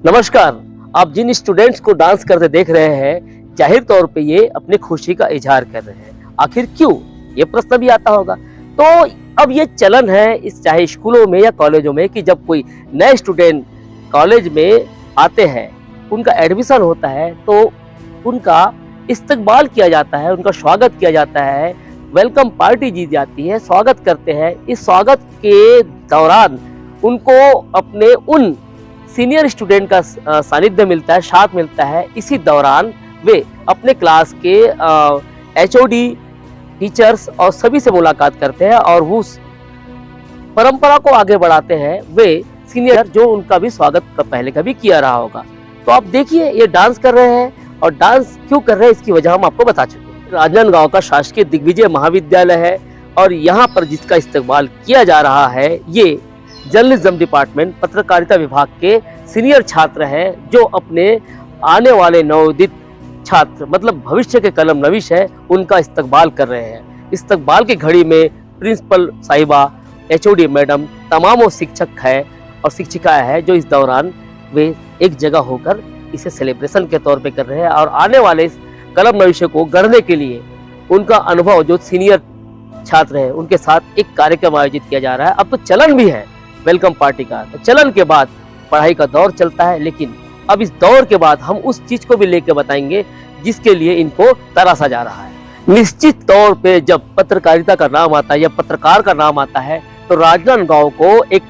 नमस्कार। आप जिन स्टूडेंट्स को डांस करते देख रहे हैं, जाहिर तौर पे ये अपनी खुशी का इजहार कर रहे हैं। आखिर क्यों, ये प्रश्न भी आता होगा। तो अब ये चलन है, इस चाहे स्कूलों में या कॉलेजों में, कि जब कोई नए स्टूडेंट कॉलेज में आते हैं, उनका एडमिशन होता है, तो उनका इस्तकबाल किया जाता है, उनका स्वागत किया जाता है, वेलकम पार्टी दी जाती है, स्वागत करते हैं। इस स्वागत के दौरान उनको अपने उन सीनियर स्टूडेंट का सानिध्य मिलता है, साथ मिलता है। इसी दौरान वे अपने क्लास के HOD, टीचर्स और सभी से मुलाकात करते हैं और उस परंपरा को आगे बढ़ाते हैं। वे सीनियर जो उनका भी स्वागत पहले कभी किया रहा होगा। तो आप देखिए, ये डांस कर रहे हैं, और डांस क्यों कर रहे हैं इसकी वजह हम आपको बता चुके हैं। राजनांदगांव का शासकीय दिग्विजय महाविद्यालय है, और यहाँ पर जिसका इस्तेमाल किया जा रहा है, ये जर्नलिज्म डिपार्टमेंट, पत्रकारिता विभाग के सीनियर छात्र हैं, जो अपने आने वाले नवोदित छात्र, मतलब भविष्य के कलम नविश है, उनका इस्तकबाल कर रहे हैं। इस्तकबाल की घड़ी में प्रिंसिपल साहिबा, HOD मैडम, तमाम शिक्षक है और शिक्षिकाएं हैं, जो इस दौरान वे एक जगह होकर इसे सेलिब्रेशन के तौर पे कर रहे हैं। और आने वाले कलम नविश को गढ़ने के लिए उनका अनुभव, जो सीनियर छात्र हैं, उनके साथ एक कार्यक्रम आयोजित किया जा रहा है। अब तो चलन भी है वेलकम पार्टी का। तो चलन के बाद पढ़ाई का दौर चलता है, लेकिन अब इस दौर के बाद हम उस चीज को भी लेकर बताएंगे जिसके लिए इनको तराशा जा रहा है। निश्चित तौर पे जब पत्रकारिता का नाम आता है या पत्रकार का नाम आता है, तो राजनांदगांव को एक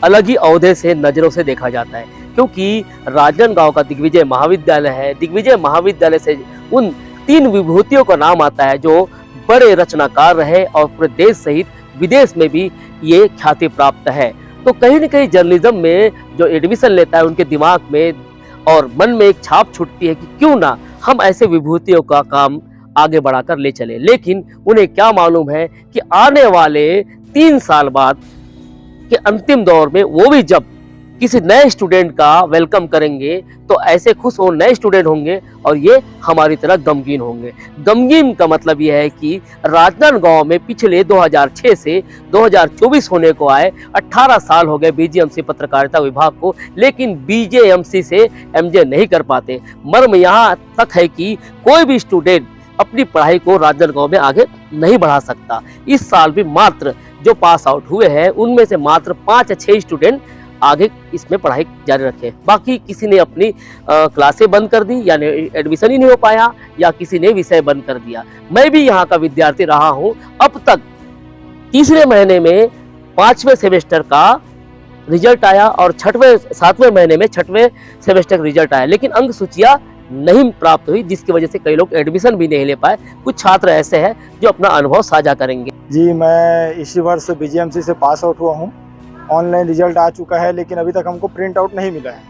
अलग ही औहदे से, नजरों से देखा जाता है, क्योंकि राजनांदगांव का दिग्विजय महाविद्यालय है। दिग्विजय महाविद्यालय से उन 3 विभूतियों का नाम आता है जो बड़े रचनाकार रहे और पूरे देश सहित विदेश में भी ये ख्याति प्राप्त है। तो कहीं न कहीं जर्नलिज्म में जो एडमिशन लेता है, उनके दिमाग में और मन में एक छाप छूटती है कि क्यों ना हम ऐसे विभूतियों का काम आगे बढ़ाकर ले चले। लेकिन उन्हें क्या मालूम है कि आने वाले 3 साल बाद के अंतिम दौर में, वो भी जब किसी नए स्टूडेंट का वेलकम करेंगे, तो ऐसे खुश वो नए स्टूडेंट होंगे और ये हमारी तरह गमगीन होंगे। गमगीन का मतलब यह है कि राजनांदगांव में पिछले 2006 से 2024 होने को आए 18 साल हो गए BJMC पत्रकारिता विभाग को, लेकिन BJMC से MJ नहीं कर पाते। मर्म यहाँ तक है कि कोई भी स्टूडेंट अपनी पढ़ाई को राजनांदगांव में आगे नहीं बढ़ा सकता। इस साल भी मात्र जो पास आउट हुए हैं, उनमें से मात्र 5 या 6 स्टूडेंट आगे इसमें पढ़ाई जारी रखे। बाकी किसी ने अपनी क्लासें बंद कर दी, यानी एडमिशन ही नहीं हो पाया, या किसी ने विषय बंद कर दिया। मैं भी यहाँ का विद्यार्थी रहा हूँ। अब तक तीसरे महीने में 5वें सेमेस्टर का रिजल्ट आया और 7वें महीने में 6वें सेमेस्टर का रिजल्ट आया, लेकिन अंक सूचियाँ नहीं प्राप्त हुई, जिसकी वजह से कई लोग एडमिशन भी नहीं ले पाए। कुछ छात्र ऐसे हैं जो अपना अनुभव साझा करेंगे। जी, मैं इसी वर्ष BJMC से पास आउट हुआ हूँ। ऑनलाइन रिजल्ट आ चुका है, लेकिन अभी तक हमको प्रिंट आउट नहीं मिला है।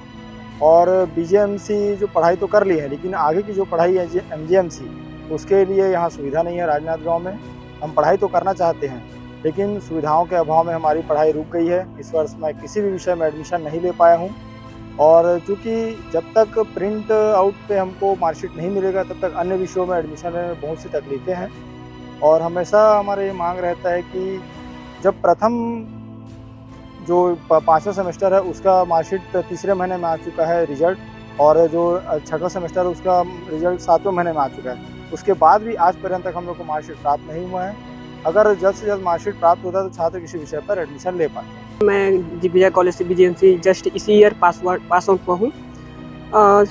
और BJMC जो पढ़ाई तो कर ली है, लेकिन आगे की जो पढ़ाई है MJMC, उसके लिए यहाँ सुविधा नहीं है राजनांदगांव में। हम पढ़ाई तो करना चाहते हैं, लेकिन सुविधाओं के अभाव में हमारी पढ़ाई रुक गई है। इस वर्ष मैं किसी भी विषय में एडमिशन नहीं ले पाया हूँ, और चूँकि जब तक प्रिंट आउट पे हमको मार्कशीट नहीं मिलेगा, तब तक अन्य विषयों में एडमिशन में बहुत सी तकलीफ़ें हैं। और हमेशा हमारा ये मांग रहता है कि जब प्रथम जो 5वां सेमेस्टर है, उसका मार्कशीट तीसरे महीने में आ चुका है रिजल्ट, और जो 6वां सेमेस्टर है, उसका रिजल्ट 7वें महीने में आ चुका है। उसके बाद भी आज पर्यंत तक हम लोग को मार्कशीट प्राप्त नहीं हुआ है। अगर जल्द से जल्द मार्कशीट प्राप्त होता है, तो छात्र किसी विषय पर एडमिशन ले पाते। मैं दिग्विजय कॉलेज से BJMC जस्ट इसी ईयर पास आउट हुआ हूँ।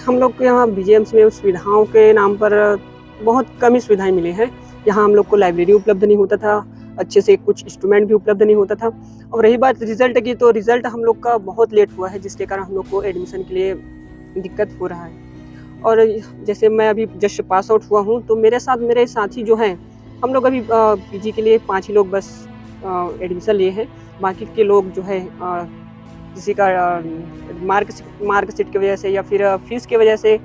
हम लोग को यहाँ BJMC में सुविधाओं के नाम पर बहुत कम ही सुविधाएँ मिली हैं। यहाँ हम लोग को लाइब्रेरी उपलब्ध नहीं होता था, अच्छे से कुछ इंस्ट्रूमेंट भी उपलब्ध नहीं होता था। और रही बात रिजल्ट की, तो रिजल्ट हम लोग का बहुत लेट हुआ है, जिसके कारण हम लोग को एडमिशन के लिए दिक्कत हो रहा है। और जैसे मैं अभी जस्ट पास आउट हुआ हूँ, तो मेरे साथ मेरे साथी जो हैं, हम लोग अभी PG के लिए 5 ही लोग बस एडमिशन लिए हैं। बाकी के लोग जो है किसी का मार्कशीट की वजह से या फिर फीस की वजह से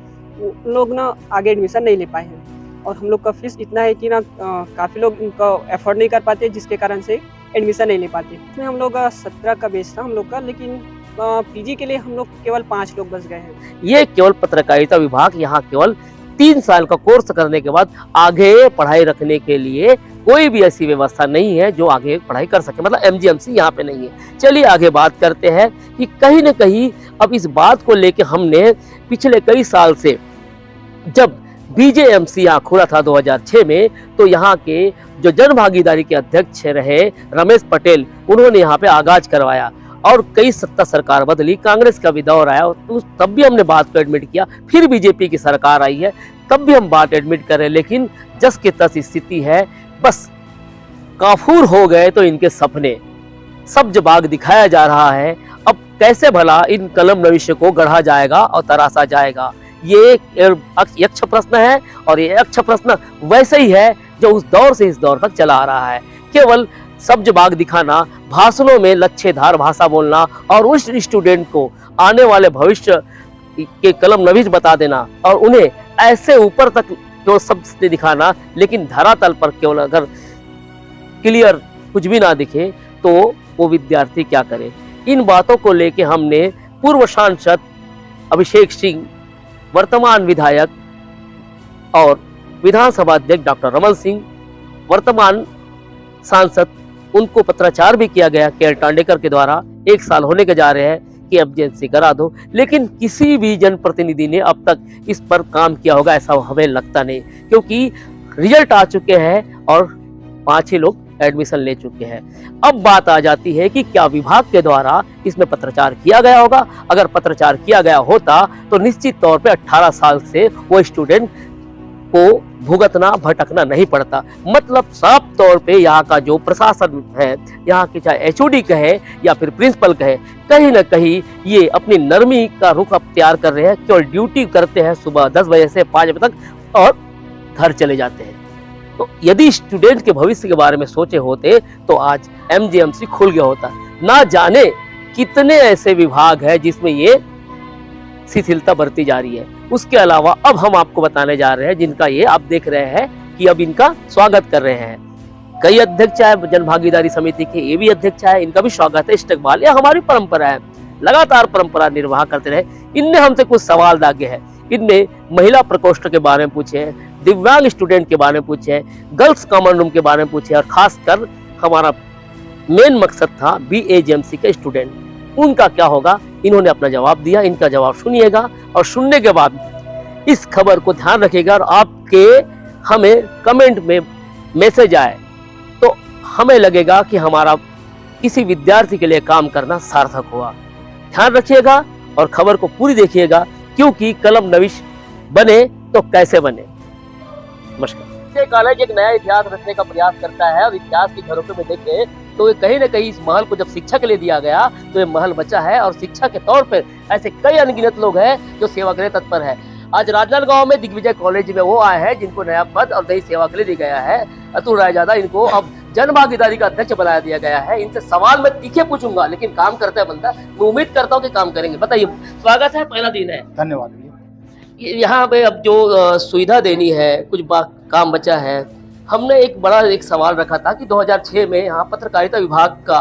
लोग ना आगे एडमिशन नहीं ले पाए हैं। और हम लोग का फीस इतना है कि ना काफ़ी लोग इनका एफोर्ड नहीं कर पाते, जिसके कारण से एडमिशन नहीं ले पाते। इसमें हम लोग 17 का बेच था हम लोग का, लेकिन PG के लिए हम लोग केवल 5 लोग बस गए हैं। ये केवल पत्रकारिता विभाग यहाँ केवल 3 साल का कोर्स करने के बाद आगे पढ़ाई रखने के लिए कोई भी ऐसी व्यवस्था नहीं है जो आगे पढ़ाई कर सके, मतलब एमजीएमसी यहाँ पे नहीं है। चलिए आगे बात करते हैं कि कहीं न कहीं अब इस बात को लेके हमने पिछले कई साल से, जब बीजेएमसी यहाँ खुला था 2006 में, तो यहाँ के जो जन भागीदारी के अध्यक्ष रहे रमेश पटेल, उन्होंने यहाँ पे आगाज करवाया और कई सत्ता सरकार बदली, कांग्रेस का भी दौर आया, तो तब भी हमने बात को एडमिट किया। फिर बीजेपी की सरकार आई है, तब भी हम बात एडमिट कर रहे हैं, लेकिन जस की तस स्थिति है। बस काफूर हो गए तो इनके सपने, सब्ज बाग दिखाया जा रहा है। अब कैसे भला इन कलम नविश को गढ़ा जाएगा और तराशा जाएगा, ये यक्ष प्रश्न है। और ये यक्ष प्रश्न वैसे ही है जो उस दौर से इस दौर तक चला आ रहा है। केवल सब्ज बाग दिखाना, भाषणों में लच्छेदार भाषा बोलना और उस स्टूडेंट को आने वाले भविष्य के कलम नवीज बता देना और उन्हें ऐसे ऊपर तक केवल शब्द दिखाना, लेकिन धरातल पर केवल अगर क्लियर कुछ भी ना दिखे तो वो विद्यार्थी क्या करे। इन बातों को लेके हमने पूर्व सांसद अभिषेक सिंह, वर्तमान विधायक और विधानसभा अध्यक्ष डॉक्टर रमन सिंह, वर्तमान सांसद, उनको पत्राचार भी किया गया केएल टांडेकर के द्वारा। 1 साल होने के जा रहे हैं कि एमजीएमसी करा दो, लेकिन किसी भी जनप्रतिनिधि ने अब तक इस पर काम किया होगा ऐसा हमें लगता नहीं, क्योंकि रिजल्ट आ चुके हैं और 5 ही लोग एडमिशन ले चुके हैं। अब बात आ जाती है कि क्या विभाग के द्वारा इसमें पत्राचार किया गया होगा। अगर पत्राचार किया गया होता तो निश्चित तौर पे 18 साल से वो स्टूडेंट को भुगतना भटकना नहीं पड़ता। मतलब साफ तौर पे यहाँ का जो प्रशासन है, यहाँ के चाहे एचओडी कहे या फिर प्रिंसिपल कहे, कहीं ना कहीं ये अपनी नरमी का रुख अख्तियार कर रहे हैं। केवल ड्यूटी करते हैं सुबह 10 बजे से 5 बजे तक और घर चले जाते हैं। तो यदि स्टूडेंट के भविष्य के बारे में सोचे होते तो आज एमजीएमसी खुल गया होता। ना जाने कितने ऐसे विभाग हैं जिसमें ये शिथिलता बरती जा रही है। उसके अलावा अब हम आपको बताने जा रहे हैं जिनका ये आप देख रहे हैं कि अब इनका स्वागत कर रहे हैं। कई अध्यक्ष है जन भागीदारी समिति के, ये भी अध्यक्ष है, इनका भी स्वागत है, इस्तकबाल। यह हमारी परंपरा है, लगातार परंपरा निर्वाह करते रहे। इनने हमसे कुछ सवाल दागे हैं। इनने महिला प्रकोष्ठ के बारे में पूछे, दिव्यांग स्टूडेंट के बारे में पूछे, गर्ल्स कॉमन रूम के बारे में पूछे, और खासकर हमारा मेन मकसद था बीएजेएमसी के स्टूडेंट, उनका क्या होगा। इन्होंने अपना जवाब दिया, इनका जवाब सुनिएगा और सुनने के बाद इस खबर को ध्यान रखिएगा और आपके हमें कमेंट में मैसेज आए तो हमें लगेगा कि हमारा किसी विद्यार्थी के लिए काम करना सार्थक हुआ। ध्यान रखिएगा और खबर को पूरी देखिएगा, क्योंकि कलम नविश बने तो कैसे बने। नमस्कार। कॉलेज एक नया इतिहास रचने का प्रयास करता है और इतिहास की झरोखे में देखे तो ये कहीं न कहीं इस महल को जब शिक्षा के लिए दिया गया तो ये महल बचा है और शिक्षा के तौर पर ऐसे कई अनगिनत लोग हैं जो सेवा के लिए तत्पर है। आज राजनांदगांव में दिग्विजय कॉलेज में वो आए हैं जिनको नया पद और नई सेवा के लिए दिया गया है। अतुल रायजादा, इनको अब जन भागीदारी का अध्यक्ष बनाया दिया गया है। इनसे सवाल मैं तीखे पूछूंगा, लेकिन काम करता है बंदा, मैं उम्मीद करता हूँ कि काम करेंगे। बताइए, स्वागत है, पहला दिन है। धन्यवाद। यहाँ पे अब जो सुविधा देनी है, कुछ काम बचा है। हमने एक सवाल रखा था कि 2006 में यहाँ पत्रकारिता विभाग का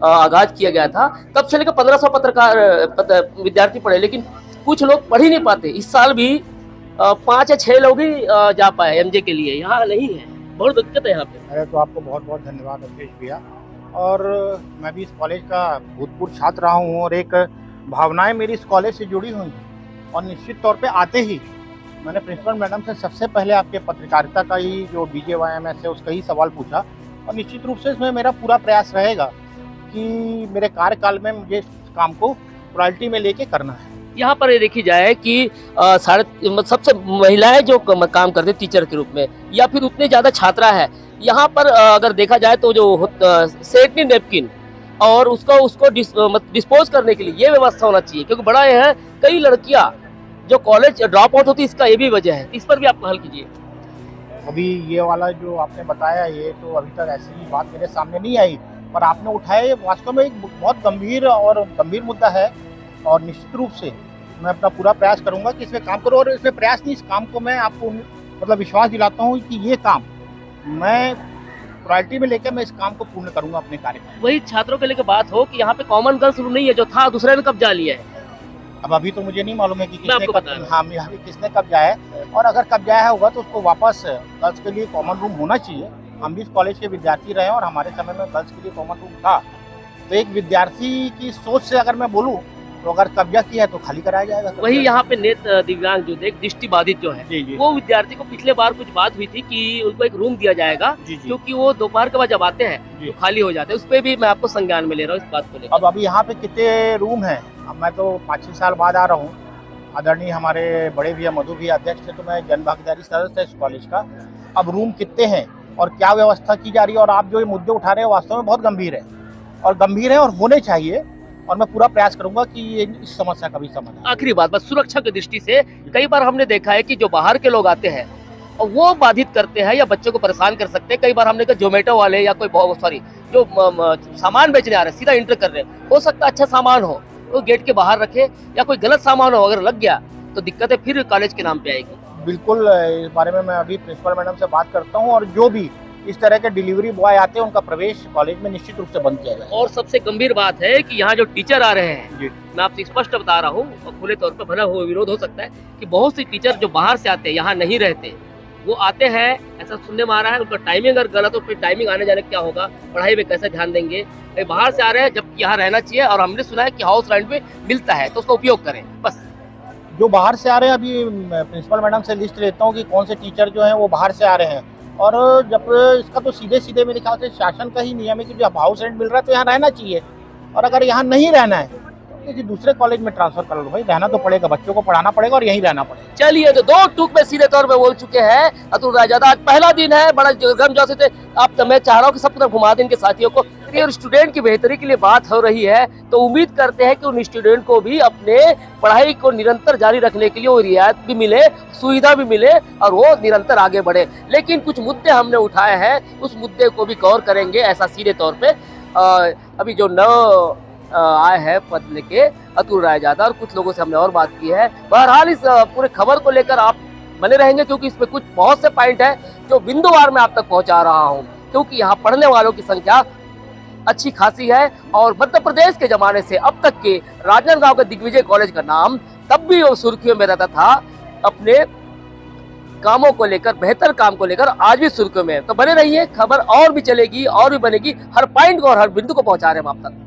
आगाज किया गया था। तब से लेकर 1500 विद्यार्थी पढ़े, लेकिन कुछ लोग पढ़ ही नहीं पाते। इस साल भी 5 या 6 लोग ही जा पाए एमजे के लिए, यहाँ नहीं है, बहुत दिक्कत है यहाँ पे। अरे तो आपको बहुत बहुत धन्यवाद अखिलेश भैया। और मैं भी इस कॉलेज का भूतपूर्व छात्र रहा हूँ और एक भावनाएं मेरी इस कॉलेज से जुड़ी हुई हैं। और निश्चित तौर पे आते ही मैंने प्रिंसिपल मैडम से सबसे पहले आपके पत्रकारिता का ही जो बीजेवाईएमएस है उसका ही सवाल पूछा, और निश्चित रूप से इसमें मेरा पूरा प्रयास रहेगा कि मेरे कार्यकाल में मुझे इस काम को प्रायोरिटी में लेके करना है। यहाँ पर ये देखी जाए कि सबसे महिलाएं जो काम करते टीचर के रूप में या फिर उतने ज़्यादा छात्रा है। यहाँ पर अगर देखा जाए तो जो सेटनी नेपकिन और उसको डिस्पोज करने के लिए ये व्यवस्था होना चाहिए, क्योंकि बड़ा ये है कई लड़कियाँ जो कॉलेज ड्रॉप आउट होती है, इसका ये भी वजह है। इस पर भी आप हल कीजिए। अभी ये वाला जो आपने बताया ये तो अभी तक ऐसी बात मेरे सामने नहीं आई, पर आपने उठाया ये वास्तव में एक बहुत गंभीर मुद्दा है। और निश्चित रूप से मैं अपना पूरा प्रयास करूंगा कि इसमें काम करूं। और इसमें प्रयास नहीं, इस काम को मैं आपको मतलब विश्वास दिलाता हूं कि ये काम मैं प्रायोरिटी में लेकर मैं इस काम को पूर्ण करूंगा अपने कार्य में। वही छात्रों के लेकर बात हो कि यहाँ पे कॉमन गर्ल्स रूम नहीं है, जो था दूसरे ने कब्जा लिया है। अब अभी तो मुझे नहीं मालूम है कि किसने आपको बता रहा हूं। हाँ अभी किसने कब्जा है, और अगर कब्जा है होगा तो उसको वापस गर्ल्स के लिए कॉमन रूम होना चाहिए। हम भी इस कॉलेज के विद्यार्थी रहे और हमारे समय में गर्ल्स के लिए कॉमन रूम था। तो एक विद्यार्थी की सोच से अगर मैं बोलूँ तो अगर कब्जा किया है तो खाली कराया जाएगा। वही यहाँ पे नेत्र दिव्यांग जो देख दृष्टि बाधित जो है, जी जी वो विद्यार्थी को पिछले बार कुछ बात हुई थी कि उनको एक रूम दिया जाएगा, जी जी क्योंकि वो दोपहर के बाद जब आते हैं जी। तो खाली हो जाते हैं। उस पर भी मैं आपको संज्ञान में ले रहा हूँ इस बात को लेकर। अब अभी यहाँ पे कितने रूम हैं, अब मैं तो 5-6 साल बाद आ रहा हूँ। आदरणीय हमारे बड़े भैया मधु भैया अध्यक्ष थे, तो मैं जन भागीदारी सदस्य इस कॉलेज का। अब रूम कितने हैं और क्या व्यवस्था की जा रही है, और आप जो ये मुद्दे उठा रहे हैं वास्तव में बहुत गंभीर है और होने चाहिए, और मैं पूरा प्रयास करूंगा कि ये इस समस्या का भी समाधान। आखिरी बात, बस सुरक्षा की दृष्टि से कई बार हमने देखा है कि जो बाहर के लोग आते हैं और वो बाधित करते हैं या बच्चों को परेशान कर सकते हैं। कई बार हमने कहा जोमेटो वाले या कोई जो सामान बेचने आ रहे हैं सीधा इंटर कर रहे हैं, हो सकता है अच्छा सामान हो तो गेट के बाहर रखे, या कोई गलत सामान हो अगर लग गया तो दिक्कतें फिर कॉलेज के नाम पे आएगी। बिल्कुल, इस बारे में मैं अभी प्रिंसिपल मैडम से बात करता हूँ, और जो भी इस तरह के डिलीवरी बॉय आते हैं उनका प्रवेश कॉलेज में निश्चित रूप से बंद किया जाए। और सबसे गंभीर बात है कि यहाँ जो टीचर आ रहे हैं, जी। मैं आपसे स्पष्ट बता रहा हूँ और खुले तौर पर भला हो विरोध हो सकता है कि बहुत सी टीचर जो बाहर से आते हैं यहाँ नहीं रहते, वो आते हैं, ऐसा सुनने में आ रहा है। उनका टाइमिंग अगर गलत हो फिर टाइमिंग आने जाने क्या होगा, पढ़ाई में कैसे ध्यान देंगे। बाहर से आ रहे हैं जबकि यहाँ रहना चाहिए, और हमने सुना है कि हाउस रेंट में मिलता है तो उसका उपयोग करें। बस जो बाहर से आ रहे हैं, अभी प्रिंसिपल मैडम से लिस्ट लेता हूँ कि कौन से टीचर जो हैं वो बाहर से आ रहे हैं, और जब इसका तो सीधे मेरे ख्याल से शासन का ही नियम है कि जब हाउस रेंट मिल रहा है तो यहाँ रहना चाहिए, और अगर यहाँ नहीं रहना है तो किसी दूसरे कॉलेज में ट्रांसफर कर लो। भाई रहना तो पड़ेगा, बच्चों को पढ़ाना पड़ेगा और यहीं रहना पड़ेगा। चलिए, तो दो टूक में सीधे तौर पे बोल चुके हैं अतुल रायजादा। आज पहला दिन है, बड़ा गर्मजोशी से आप मैं चाह रहा हूँ कि सब तरफ घुमा दें इनके साथियों को। और स्टूडेंट की बेहतरी के लिए बात हो रही है तो उम्मीद करते हैं कि उन स्टूडेंट को भी अपने पढ़ाई को निरंतर जारी रखने के लिए वो रियायत भी मिले, सुविधा भी मिले, और वो निरंतर आगे बढ़े। लेकिन कुछ मुद्दे हमने उठाए हैं, उस मुद्दे को भी गौर करेंगे ऐसा सीधे तौर पे। अभी जो आए हैं पद लेके अतुल रायजादा, और कुछ लोगों से हमने और बात की है। बहरहाल इस पूरे खबर को लेकर आप बने रहेंगे, क्योंकि इसमें कुछ बहुत से पॉइंट है जो बिंदुवार में आप तक पहुंचा रहा हूं, क्योंकि यहाँ पढ़ने वालों की संख्या अच्छी खासी है। और मध्य प्रदेश के जमाने से अब तक के राजनांदगांव के दिग्विजय कॉलेज का नाम तब भी वो सुर्खियों में रहता था, अपने कामों को लेकर, बेहतर काम को लेकर आज भी सुर्खियों में है। तो बने रहिए, खबर और भी चलेगी और भी बनेगी, हर पॉइंट को और हर बिंदु को पहुंचा रहे हैं हम आप तक।